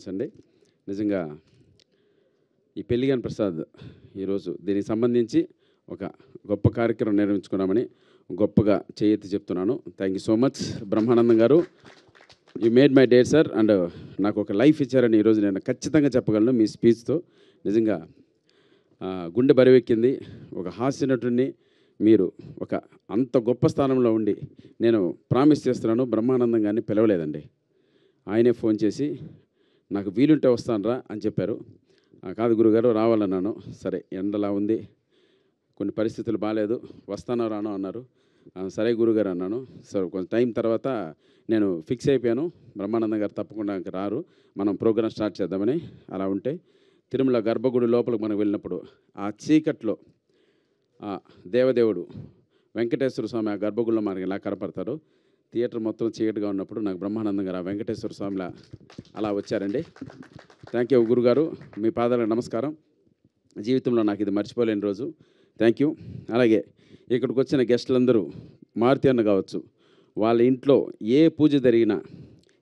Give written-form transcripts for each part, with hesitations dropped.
Much అండి. నిజంగా ఈ పెళ్లిగాని ప్రసాద్ ఈరోజు దీనికి సంబంధించి ఒక గొప్ప కార్యక్రమం నిర్వహించుకున్నామని గొప్పగా చేయెత్తి చెప్తున్నాను. Thank you so much Brahmanandam garu. You made my day sir. And నాకు ఒక లైఫ్ ఇచ్చారని ఈరోజు నేను ఖచ్చితంగా చెప్పగలను మీ స్పీచ్తో. నిజంగా గుండె బరువెక్కింది. ఒక హాస్య నటుడిని మీరు ఒక అంత గొప్ప స్థానంలో ఉండి నేను ప్రామిస్ చేస్తున్నాను, బ్రహ్మానందం గారిని పిలవలేదండి. ఆయనే ఫోన్ చేసి నాకు వీలుంటే వస్తానురా అని చెప్పారు. కాదు గురుగారు రావాలన్నాను. సరే ఎండలా ఉంది, కొన్ని పరిస్థితులు బాగాలేదు, వస్తానో రానో అన్నారు. సరే గురుగారు అన్నాను. సరే కొంచెం టైం తర్వాత నేను ఫిక్స్ అయిపోయాను, బ్రహ్మానందం గారు తప్పకుండా రారు, మనం ప్రోగ్రామ్ స్టార్ట్ చేద్దామని. అలా ఉంటే తిరుమల గర్భగుడి లోపలికి మనం వెళ్ళినప్పుడు ఆ చీకట్లో దేవదేవుడు వెంకటేశ్వర స్వామి ఆ గర్భగుడిలో మనకి ఇలా కనపడతారు. థియేటర్ మొత్తం చీకటిగా ఉన్నప్పుడు నాకు బ్రహ్మానందం గారు ఆ వెంకటేశ్వర స్వామిలా అలా వచ్చారండి. థ్యాంక్ యూ గురుగారు, మీ పాదాలకు నమస్కారం. జీవితంలో నాకు ఇది మర్చిపోలేని రోజు. Thank you. అలాగే ఇక్కడికి వచ్చిన గెస్టులందరూ మారుతి అన్న కావచ్చు, వాళ్ళ ఇంట్లో ఏ పూజ జరిగినా,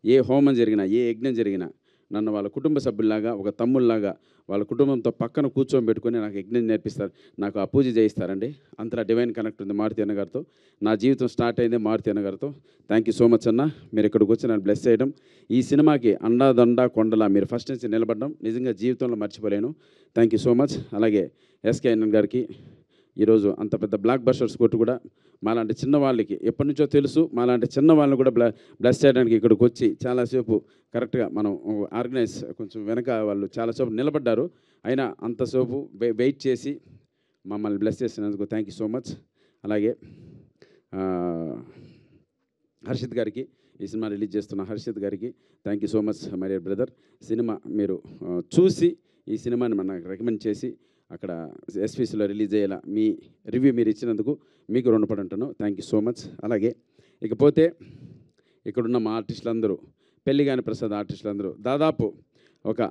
ఏ హోమం జరిగినా, ఏ యజ్ఞం జరిగినా నన్ను వాళ్ళ కుటుంబ సభ్యుల్లాగా, ఒక తమ్ముళ్ళలాగా వాళ్ళ కుటుంబంతో పక్కన కూర్చోబెట్టుకొని నాకు యజ్ఞం నేర్పిస్తారు, నాకు ఆ పూజ చేయిస్తారండి. అంతలా డివైన్ కనెక్ట్ ఉంది మారుతి అన్న గారితో. నా జీవితం స్టార్ట్ అయింది మారుతి అన్న గారితో. థ్యాంక్ యూ సో మచ్ అన్న, మీరు ఇక్కడికి వచ్చి నన్ను బ్లెస్ చేయడం, ఈ సినిమాకి అండాదండా కొండలా మీరు ఫస్ట్ నుంచి నిలబడడం నిజంగా జీవితంలో మర్చిపోలేను. Thank you so much. అలాగే ఎస్కే అన్న గారికి ఈరోజు అంత పెద్ద బ్లాక్ బస్టర్స్ కొట్టు కూడా మాలాంటి చిన్నవాళ్ళకి ఎప్పటి నుంచో తెలుసు, మాలాంటి చిన్న వాళ్ళని కూడా బ్లెస్ చేయడానికి ఇక్కడికి వచ్చి చాలాసేపు కరెక్ట్గా మనం ఆర్గనైజ్ కొంచెం వెనక వాళ్ళు చాలాసేపు నిలబడ్డారు, అయినా అంతసేపు వెయిట్ చేసి మమ్మల్ని బ్లెస్ చేసినందుకు థ్యాంక్ యూ సో మచ్. అలాగే హర్షిత్ గారికి, ఈ సినిమా రిలీజ్ చేస్తున్న హర్షిత్ గారికి thank you so much my dear brother. Cinema మీరు చూసి ఈ సినిమాని మనకు రికమెండ్ చేసి అక్కడ ఎస్పీసీలో రిలీజ్ అయ్యేలా మీ రివ్యూ మీరు ఇచ్చినందుకు మీకు రుణపడి ఉంటాను. Thank you so much. అలాగే ఇకపోతే ఇక్కడున్న మా ఆర్టిస్టులందరూ, పెళ్లిగాని ప్రసాద్ ఆర్టిస్టులందరూ దాదాపు ఒక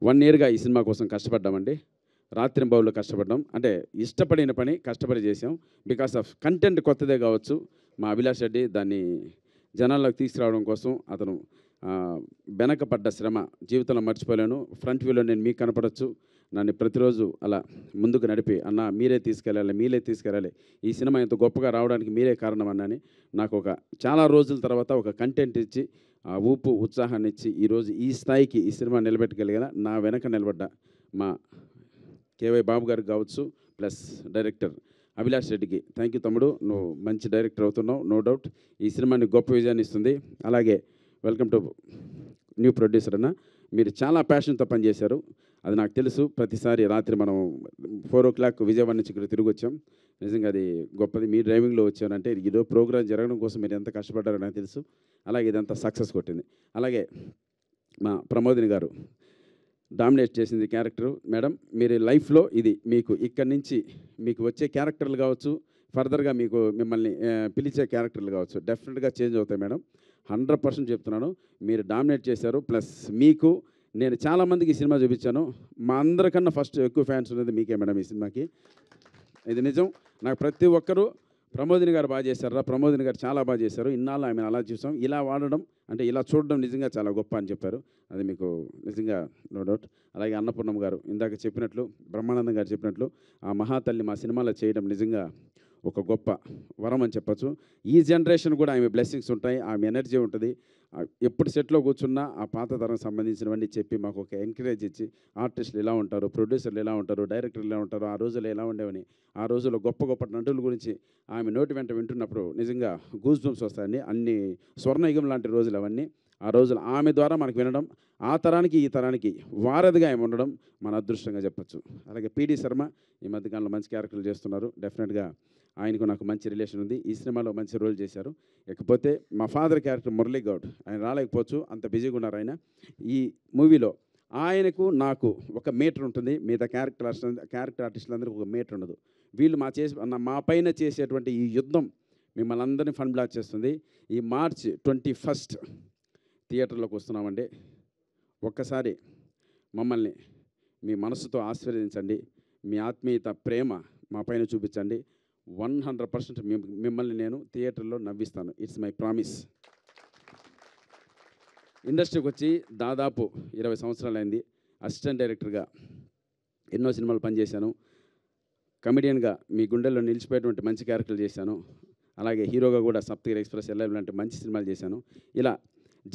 1 yearగా ఈ సినిమా కోసం కష్టపడ్డామండి. రాత్రింబవళ్ళు కష్టపడ్డాం. అంటే ఇష్టపడిన పని కష్టపడి చేసాం. బికాస్ ఆఫ్ కంటెంట్ కొత్తదే కావచ్చు, మా అభిలాష్ రెడ్డి దాన్ని జనాల్లోకి తీసుకురావడం కోసం అతను వెనకపడ్డ శ్రమ జీవితంలో మర్చిపోలేను. ఫ్రంట్ వ్యూలో నేను మీకు కనపడవచ్చు, నన్ను ప్రతిరోజు అలా ముందుకు నడిపి అన్న మీరే తీసుకెళ్ళాలి, ఈ సినిమా ఇంత గొప్పగా రావడానికి మీరే కారణం అన్నని నాకు ఒక చాలా రోజుల తర్వాత ఒక కంటెంట్ ఇచ్చి ఆ ఊపు ఉత్సాహాన్ని ఇచ్చి ఈరోజు ఈ స్థాయికి ఈ సినిమా నిలబెట్టగలిగిన నా వెనక నిలబడ్డ మా కేవై బాబు గారికి కావచ్చు, ప్లస్ డైరెక్టర్ అభిలాష్ రెడ్డికి థ్యాంక్ యూ తమ్ముడు, నువ్వు మంచి డైరెక్టర్ అవుతున్నావు, నో డౌట్ ఈ సినిమాని గొప్ప విజయాన్ని ఇస్తుంది. అలాగే వెల్కమ్ టు న్యూ ప్రొడ్యూసర్ అన్న, మీరు చాలా ప్యాషన్తో పనిచేశారు, అది నాకు తెలుసు. ప్రతిసారి రాత్రి మనం 4 o'clock విజయవాడ నుంచి ఇక్కడ తిరిగి వచ్చాం, నిజంగా అది గొప్పది. మీ డ్రైవింగ్లో వచ్చానంటే ఇదో ప్రోగ్రామ్ జరగడం కోసం మీరు ఎంత కష్టపడ్డారో నాకు తెలుసు. అలాగే ఇదంతా సక్సెస్ కొట్టింది. అలాగే మా ప్రమోదిని గారు డామినేట్ చేసింది క్యారెక్టర్. మేడం మీరు లైఫ్లో ఇది మీకు ఇక్కడి నుంచి మీకు వచ్చే క్యారెక్టర్లు కావచ్చు, ఫర్దర్గా మిమ్మల్ని పిలిచే క్యారెక్టర్లు కావచ్చు, డెఫినెట్గా చేంజ్ అవుతాయి మేడం. 100% చెప్తున్నాను, మీరు డామినేట్ చేశారు. ప్లస్ మీకు నేను చాలామందికి ఈ సినిమా చూపించాను, మా అందరికన్నా ఫస్ట్ ఎక్కువ ఫ్యాన్స్ ఉన్నది మీకే మేడం ఈ సినిమాకి, ఇది నిజం. నాకు ప్రతి ఒక్కరూ ప్రమోదిని గారు బాగా చేశారా, ప్రమోదిని గారు చాలా బాగా చేశారు, ఇన్నాళ్ళు ఆమెను అలా చూసాం, ఇలా వాడడం అంటే ఇలా చూడడం నిజంగా చాలా గొప్ప అని చెప్పారు, అది మీకు నిజంగా నో డౌట్. అలాగే అన్నపూర్ణమ్మ గారు ఇందాక చెప్పినట్లు, బ్రహ్మానందం గారు చెప్పినట్లు ఆ మహాతల్లి మా సినిమాలో చేయడం నిజంగా ఒక గొప్ప వరం అని చెప్పచ్చు. ఈ జనరేషన్ కూడా ఆమె బ్లెస్సింగ్స్ ఉంటాయి, ఆమె ఎనర్జీ ఉంటుంది. ఎప్పుడు సెట్లో కూర్చున్నా ఆ పాత తరం సంబంధించినవన్నీ చెప్పి మాకు ఒక ఎంకరేజ్ ఇచ్చి, ఆర్టిస్టులు ఎలా ఉంటారు, ప్రొడ్యూసర్లు ఎలా ఉంటారు, డైరెక్టర్లు ఎలా ఉంటారు, ఆ రోజుల్లో ఎలా ఉండేవని, ఆ రోజుల్లో గొప్ప గొప్ప నటుల గురించి ఆమె నోటి వెంట వింటున్నప్పుడు నిజంగా గూస్ బంప్స్ వస్తాయండి. అన్ని స్వర్ణయుగం లాంటి రోజులు అవన్నీ. ఆ రోజులు ఆమె ద్వారా మనకు వినడం, ఆ తరానికి ఈ తరానికి వారధిగా ఆమె ఉండడం మన అదృష్టంగా చెప్పచ్చు. అలాగే పిడి శర్మ ఈ మధ్యకాలంలో మంచి క్యారెక్టర్లు చేస్తున్నారు, డెఫినెట్గా ఆయనకు నాకు మంచి రిలేషన్ ఉంది, ఈ సినిమాలో మంచి రోల్ చేశారు. ఇకపోతే మా ఫాదర్ క్యారెక్టర్ మురళీ గౌడ్, ఆయన రాలేకపోవచ్చు, అంత బిజీగా ఉన్నారు ఆయన. ఈ మూవీలో ఆయనకు నాకు ఒక మీటర్ ఉంటుంది, మిగతా క్యారెక్టర్ ఆర్టిస్టులందరికీ ఒక మీటర్ ఉండదు. వీళ్ళు మా పైన చేసేటువంటి ఈ యుద్ధం మిమ్మల్ని అందరినీ ఫన్ బ్లాక్ చేస్తుంది. ఈ March 21 థియేటర్లోకి వస్తున్నామండి. ఒక్కసారి మమ్మల్ని మీ మనసుతో ఆశీర్వదించండి, మీ ఆత్మీయత ప్రేమ మా పైన చూపించండి. 100% మిమ్మల్ని నేను థియేటర్లో నవ్విస్తాను. It's my promise. ఇండస్ట్రీకి వచ్చి దాదాపు 20 సంవత్సరాలైంది. అసిస్టెంట్ డైరెక్టర్గా ఎన్నో సినిమాలు పనిచేశాను. కమెడియన్గా మీ గుండెల్లో నిలిచిపోయేటువంటి మంచి క్యారెక్టర్లు చేశాను. అలాగే హీరోగా కూడా సప్తగిరి ఎక్స్‌ప్రెస్, ఎల్ఎల్ లాంటి మంచి సినిమాలు చేశాను. ఇలా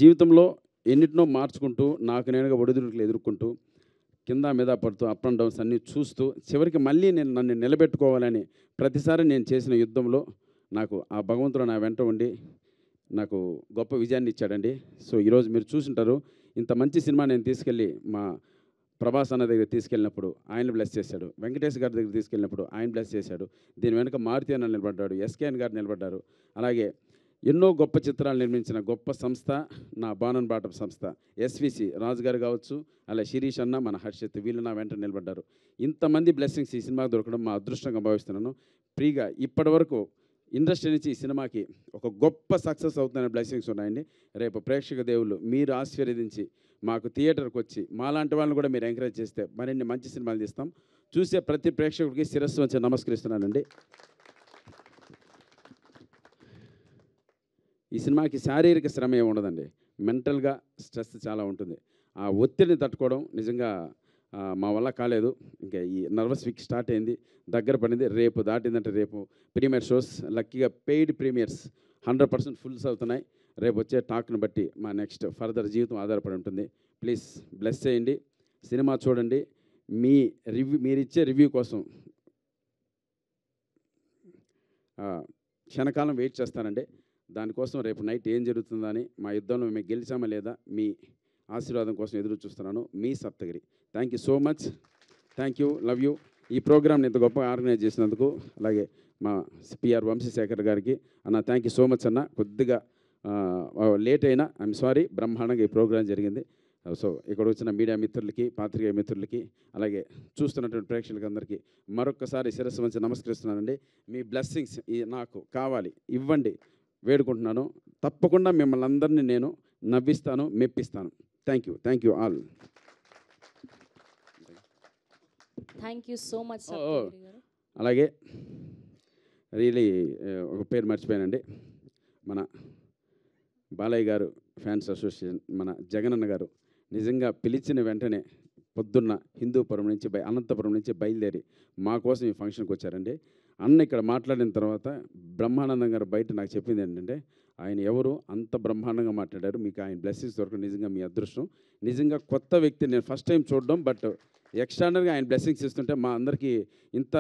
జీవితంలో ఎన్నిటినో మార్చుకుంటూ, నాకు నేనుగా ఒడిదుడుకులు ఎదుర్కొంటూ, కింద మీద పడుతూ, అప్ అండ్ డౌన్స్ అన్నీ చూస్తూ, చివరికి మళ్ళీ నన్ను నిలబెట్టుకోవాలని ప్రతిసారి నేను చేసిన యుద్ధంలో నాకు ఆ భగవంతుడు నా వెంట ఉండి నాకు గొప్ప విజయాన్ని ఇచ్చాడండి. సో ఈరోజు మీరు చూసుంటారు, ఇంత మంచి సినిమా నేను తీసుకెళ్ళి మా ప్రభాస్ అన్న దగ్గర తీసుకెళ్ళినప్పుడు ఆయన బ్లెస్ చేశాడు. వెంకటేష్ గారి దగ్గర తీసుకెళ్ళినప్పుడు ఆయన బ్లెస్ చేశాడు. దీని వెనుక మారుతి అన్న నిలబడ్డాడు, ఎస్కేఎన్ గారు నిలబడ్డారు. అలాగే ఎన్నో గొప్ప చిత్రాలు నిర్మించిన గొప్ప సంస్థ నా బాణన్ బాటం సంస్థ. ఎస్విసి రాజు గారు కావచ్చు, అలా శిరీష్ అన్న, మన హర్షిత్, వీళ్ళు నా వెంట నిలబడ్డారు. ఇంతమంది బ్లెస్సింగ్స్ ఈ సినిమాకి దొరకడం మా అదృష్టంగా భావిస్తున్నాను. ఫ్రీగా ఇప్పటి వరకు ఇండస్ట్రీ నుంచి ఈ సినిమాకి ఒక గొప్ప సక్సెస్ అవుతున్న బ్లెస్సింగ్స్ ఉన్నాయండి. రేపు ప్రేక్షక దేవుళ్ళు మీరు ఆశీర్వదించి మాకు థియేటర్కి వచ్చి మాలాంటి వాళ్ళని కూడా మీరు ఎంకరేజ్ చేస్తే మరిన్ని మంచి సినిమాలు తీస్తాం. చూసే ప్రతి ప్రేక్షకుడికి శిరస్సు వచ్చి నమస్కరిస్తున్నానండి. ఈ సినిమాకి శారీరక శ్రమ ఏమి ఉండదండి, మెంటల్గా స్ట్రెస్ చాలా ఉంటుంది. ఆ ఒత్తిడిని తట్టుకోవడం నిజంగా మా వల్ల కాలేదు. ఇంకా ఈ నర్వస్ వీక్ స్టార్ట్ అయింది, దగ్గర పడింది. రేపు దాటిందంటే రేపు ప్రీమియర్ షోస్, లక్కీగా పెయిడ్ ప్రీమియర్స్ 100% ఫుల్స్ అవుతున్నాయి. రేపు వచ్చే టాక్ను బట్టి మా నెక్స్ట్ ఫర్దర్ జీవితం ఆధారపడి ఉంటుంది. ప్లీజ్ బ్లెస్ చేయండి, సినిమా చూడండి. మీరిచ్చే రివ్యూ కోసం క్షణకాలం వెయిట్ చేస్తానండి. దానికోసం రేపు నైట్ ఏం జరుగుతుందని, మా యుద్ధంలో మేము గెలిచామా లేదా, మీ ఆశీర్వాదం కోసం ఎదురు చూస్తున్నాను. మీ Saptagiri. Thank you so much. Thank you, love you. ఈ ప్రోగ్రామ్ని ఇంత గొప్పగా ఆర్గనైజ్ చేసినందుకు, అలాగే మా పిఆర్ వంశీశేఖర్ గారికి అన్న థ్యాంక్ యూ సో మచ్ అన్న. కొద్దిగా లేట్ అయినా ఐఎమ్ సారీ, బ్రహ్మాండంగా ఈ ప్రోగ్రాం జరిగింది. సో ఇక్కడ వచ్చిన మీడియా మిత్రులకి, పాత్రికేయ మిత్రులకి, అలాగే చూస్తున్నటువంటి ప్రేక్షకులకి అందరికీ మరొక్కసారి శిరస్సు వంచి నమస్కరిస్తున్నానండి. మీ బ్లెస్సింగ్స్ నాకు కావాలి, ఇవ్వండి, వేడుకుంటున్నాను. తప్పకుండా మిమ్మల్ని అందరినీ నేను నవ్విస్తాను, మెప్పిస్తాను. Thank you all. Thank you so much. అలాగే రియలీ ఒక పేరు మర్చిపోయానండి, మన బాలయ్య గారు ఫ్యాన్స్ అసోసియేషన్, మన జగనన్న గారు నిజంగా పిలిచిన వెంటనే పొద్దున్న హిందూపురం నుంచి అనంతపురం నుంచి బయలుదేరి మా కోసం ఈ ఫంక్షన్కి వచ్చారండి. అన్న ఇక్కడ మాట్లాడిన తర్వాత బ్రహ్మానందం గారు బయట నాకు చెప్పింది ఏంటంటే, ఆయన ఎవరు అంత బ్రహ్మాండంగా మాట్లాడారు, మీకు ఆయన బ్లెస్సింగ్స్ దొరకడం నిజంగా మీ అదృష్టం. నిజంగా కొత్త వ్యక్తి నేను ఫస్ట్ టైం చూడడం, బట్ ఎక్స్ట్రానర్గా ఆయన బ్లెస్సింగ్స్ ఇస్తుంటే మా అందరికీ ఇంత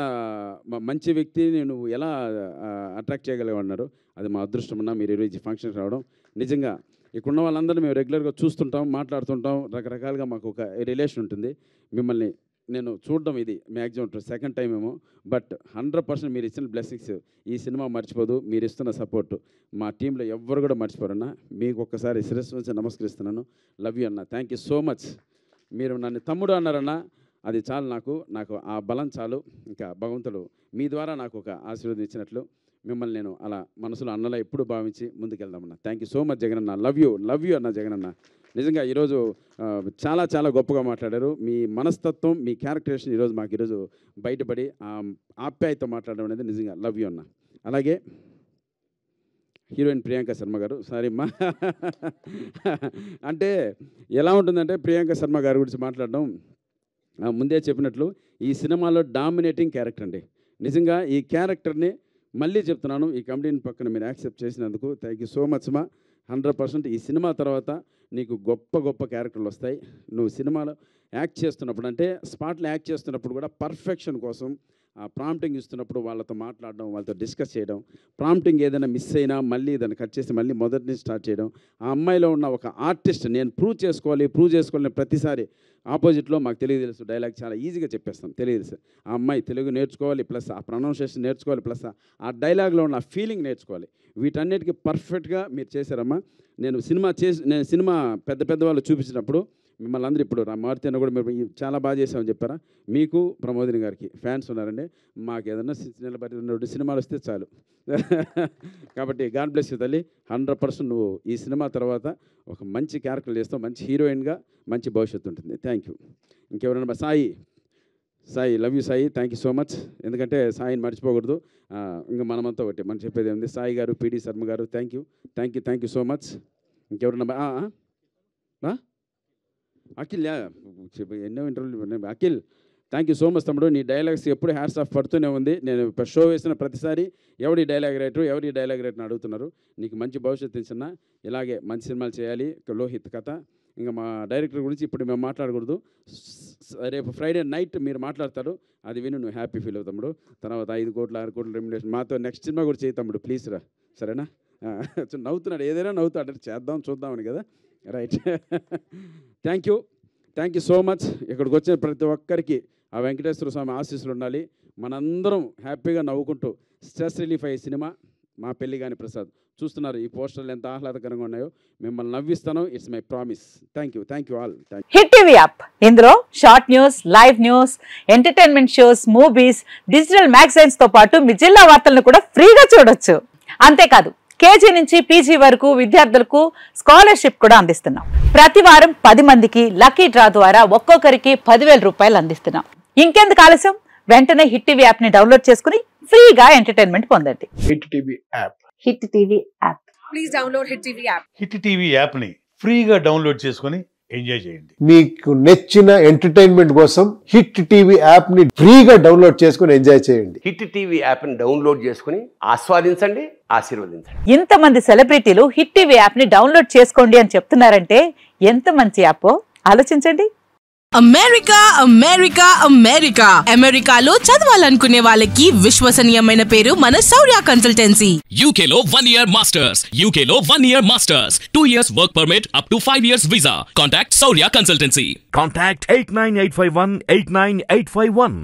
మంచి వ్యక్తిని నువ్వు ఎలా అట్రాక్ట్ చేయగలిగామన్నారు. అది మా అదృష్టం అన్నా. మీరు ఈరోజు ఫంక్షన్కి రావడం నిజంగా ఇక్కడ ఉన్న వాళ్ళందరూ మేము రెగ్యులర్గా చూస్తుంటాం, మాట్లాడుతుంటాం, రకరకాలుగా మాకు ఒక రిలేషన్ ఉంటుంది. మిమ్మల్ని నేను చూడడం ఇది మ్యాక్సిమం సెకండ్ టైం ఏమో, బట్ 100% మీరు ఇచ్చిన బ్లెస్సింగ్స్ ఈ సినిమా మర్చిపోదు. మీరు ఇస్తున్న సపోర్టు మా టీంలో ఎవ్వరు కూడా మర్చిపోరన్నా. మీకు ఒక్కసారి శిరస్సు నుంచి నమస్కరిస్తున్నాను. లవ్ యూ అన్న. Thank you so much. మీరు నన్ను తమ్ముడు అన్నారన్నా, అది చాలు నాకు ఆ బలం చాలు. ఇంకా భగవంతుడు మీ ద్వారా నాకు ఒక ఆశీర్వాదం ఇచ్చినట్లు మిమ్మల్ని నేను అలా మనసులో అన్నలా ఎప్పుడు భావించి ముందుకెళ్దామన్నా. Thank you so much Jagananna. Love you అన్న జగనన్న. నిజంగా ఈరోజు చాలా గొప్పగా మాట్లాడారు. మీ మనస్తత్వం, మీ క్యారెక్టరేషన్ ఈరోజు మాకు ఈరోజు బయటపడి ఆప్యాయతో మాట్లాడడం అనేది నిజంగా లవ్ యూ అన్న. అలాగే హీరోయిన్ ప్రియాంక శర్మ గారు, సారీ అమ్మా అంటే ఎలా ఉంటుందంటే ప్రియాంక శర్మ గారి గురించి మాట్లాడడం, ముందే చెప్పినట్లు ఈ సినిమాలో డామినేటింగ్ క్యారెక్టర్ అండి. నిజంగా ఈ క్యారెక్టర్ని మళ్ళీ చెప్తున్నాను, ఈ కమిటీని పక్కన మీరు యాక్సెప్ట్ చేసినందుకు థ్యాంక్ యూ సో మచ్ మా. 100% ఈ సినిమా తర్వాత నీకు గొప్ప క్యారెక్టర్లు వస్తాయి. నువ్వు సినిమాలో యాక్ట్ చేస్తున్నప్పుడు, అంటే స్పాట్లో యాక్ట్ చేస్తున్నప్పుడు కూడా పర్ఫెక్షన్ కోసం ప్రాంప్టింగ్ ఇస్తున్నప్పుడు వాళ్ళతో మాట్లాడడం, వాళ్ళతో డిస్కస్ చేయడం, ప్రాంప్టింగ్ ఏదైనా మిస్ అయినా మళ్ళీ దాన్ని కట్ చేసి మళ్ళీ మొదటి నుంచి స్టార్ట్ చేయడం. ఆ అమ్మాయిలో ఉన్న ఒక ఆర్టిస్ట్ నేను ప్రూవ్ చేసుకోవాలి ప్రతిసారి ఆపోజిట్లో మాకు తెలుసు డైలాగ్ చాలా ఈజీగా చెప్పేస్తాం, తెలుసు. ఆ అమ్మాయి తెలుగు నేర్చుకోవాలి, ప్లస్ ఆ ప్రొనౌన్సియేషన్ నేర్చుకోవాలి, ప్లస్ ఆ డైలాగ్లో ఉన్న ఫీలింగ్ నేర్చుకోవాలి. వీటన్నిటికీ పర్ఫెక్ట్గా మీరు చేశారమ్మా. నేను సినిమా పెద్ద వాళ్ళు చూపించినప్పుడు మిమ్మల్ని అందరూ ఇప్పుడు మారుతి అన్న కూడా మీరు చాలా బాగా చేసామని చెప్పారా. మీకు ప్రమోదిని గారికి ఫ్యాన్స్ ఉన్నారండి. మాకు ఏదన్నా నిలబడి సినిమాలు వస్తే చాలు కాబట్టి గాడ్ బ్లెస్ యూ తల్లి. 100% నువ్వు ఈ సినిమా తర్వాత ఒక మంచి క్యారెక్టర్ చేస్తావు, మంచి హీరోయిన్గా మంచి భవిష్యత్తు ఉంటుంది. Thank you. ఇంకెవరైనా Sai love you Sai. Thank you so much. ఎందుకంటే సాయిని మర్చిపోకూడదు. ఇంకా మనమంతా ఒకటి మనం చెప్పేది ఉంది. సాయి గారు, పిడి శర్మ గారు, థ్యాంక్ యూ సో మచ్. ఇంకెవరన్నా అఖిల్ ఎన్నో ఇంటర్వ్యూలు. Akhil, thank you so much తమ్ముడు. నీ డైలాగ్స్ ఎప్పుడు హ్యాట్స్ ఆఫ్ పడుతూనే ఉంది. నేను షో వేసిన ప్రతిసారి ఎవరి డైలాగ్ రైటర్ని అడుగుతున్నారు. నీకు మంచి భవిష్యత్తు ఇచ్చిన, ఇలాగే మంచి సినిమాలు చేయాలి. లోహిత్ కథ, ఇంకా మా డైరెక్టర్ గురించి ఇప్పుడు మేము మాట్లాడకూడదు. రేపు ఫ్రైడే నైట్ మీరు మాట్లాడతారు, అది విను, నువ్వు హ్యాపీ ఫీల్ అవుతాడు. తర్వాత 5 కోట్లు 6 కోట్లు రెమ్యునరేషన్ మాతో నెక్స్ట్ సినిమా కూడా చేయి తమ్ముడు, ప్లీజ్ రా, సరేనా? నవ్వుతున్నాడు, ఏదైనా నవ్వుతాడు, చేద్దాం చూద్దామని కదా. Right. Thank you so much. ఇక్కడికి వచ్చిన ప్రతి ఒక్కరికి ఆ వెంకటేశ్వర స్వామి ఆశీస్సులు ఉండాలి. మనందరం హ్యాపీగా నవ్వుకుంటూ స్ట్రెస్ రిలీఫ్ అయ్యే సినిమా మా పెళ్లి కాని ప్రసాద్. చూస్తున్నారు ఈ పోస్టర్లు ఎంత ఆహ్లాదకరంగా ఉన్నాయో. మిమ్మల్ని నవ్విస్తాను, it's my promise. Thank you all. Hit TV app, ఇందులో short news, live news, entertainment shows, movies, digital magazines తో పాటు మీ జిల్లా వార్తలను కూడా ఫ్రీగా చూడొచ్చు. అంతేకాదు, కేజీ నుంచి పీజీ వరకు విద్యార్థులకు స్కాలర్షిప్ కూడా అందిస్తున్నాం. ప్రతి వారం 10 మందికి లక్కీ డ్రా ద్వారా ఒక్కొక్కరికి 10,000 రూపాయలు అందిస్తున్నాం. ఇంకెందుకు ఆలస్యం, వెంటనే హిట్ టీవీ యాప్ ని డౌన్లోడ్ చేసుకుని ఫ్రీగా ఎంటర్టైన్మెంట్ పొందండి. Hit TV app. Hit TV app. Please download hit TV app. Hit TV app ని ఫ్రీగా డౌన్లోడ్ చేసుకుని ఎంజాయ్ చేయండి. మీకు నచ్చిన ఎంటర్టైన్మెంట్ కోసం హిట్ టీవీ యాప్ ని ఫ్రీగా డౌన్లోడ్ చేసుకుని ఎంజాయ్ చేయండి. హిట్ టీవీ యాప్ ని డౌన్లోడ్ చేసుకుని ఆస్వాదించండి, ఆశీర్వదించండి. ఇంతమంది సెలబ్రిటీలు హిట్ టీవీ యాప్ ని డౌన్లోడ్ చేసుకోండి అని చెప్తున్నారంటే ఎంత మంచి యాప్ ఆలోచించండి. అమెరికాలో చదవాలనుకునే వాళ్ళకి విశ్వసనీయమైన పేరు మన శౌర్య కన్సల్టెన్సీ. UK లో 1 year masters, UK లో 1 year masters, 2 years work permit up to 5 years visa. Contact Shaurya Consultancy. Contact 89851 89851.